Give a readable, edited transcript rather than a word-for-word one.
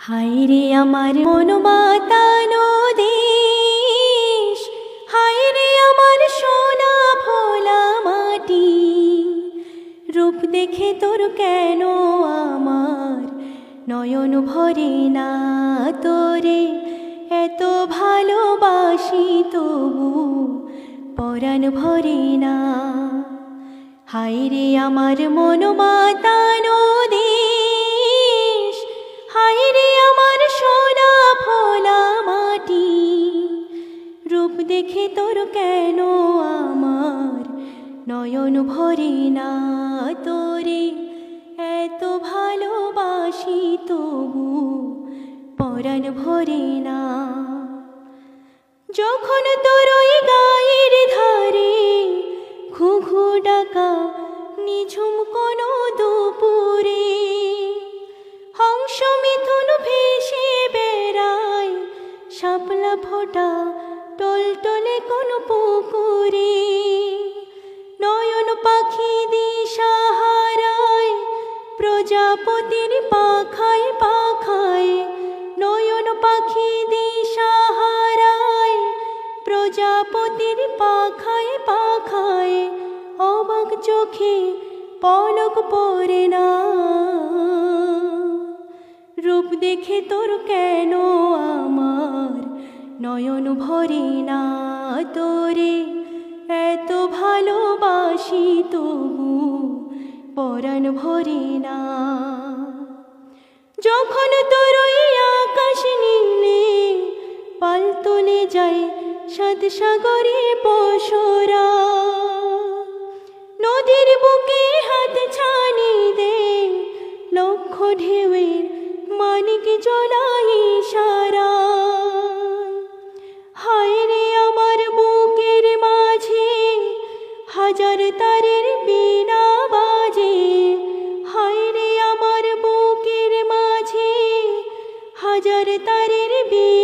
হায় রে আমার মন মাতানো দেশ, হায় রে আমার সোনা ভোলা মাটি। রূপ দেখে তোর কেন আমার নয়ন ভরে না, তোরে এত ভালোবাসি তবু পরাণ ভরে না। হায় রে আমার মন মাতানো দেশ, হায় রে আমার সোনা ভোলা মাটি। রূপ দেখে তোর কেন আমার নয়ন ভরে না, তোরে এত ভালোবাসি তবু পরাণ ভরে না। যখন তোর ওই গায়ের ধারে ঘুঘু ডাকা নিঝুম কোনো দুপুরে, হংস মিথুন ভেসে বেড়ায় শাপলা ফোটা টলটলে কোনো পুকুরে, নয়ন পাখি দিশাহারায় প্রজাপতির পাখায় পাখায়, নয়ন পাখি দিশাহারায় প্রজাপতির পাখায় পাখায়, অবাক চোখে পলক পড়ে না। রূপ দেখে তোর কেন আমার নয়ন ভরে না, তোরে এত ভালোবাসি তবু পরাণ ভরে না। যখন তোর ওই আকাশ নীলে পাল তুলে যায় সাত সাগরে পশরা, নদীর বুকে হাত ছানি দে লক্ষ ঢেউয়ের মানিক জলাই সারা। হায় রে আমার বুকের মাঝে হাজার তারের বীণা বাজে, হায় রে আমার বুকের মাঝে হাজার তারের বীণা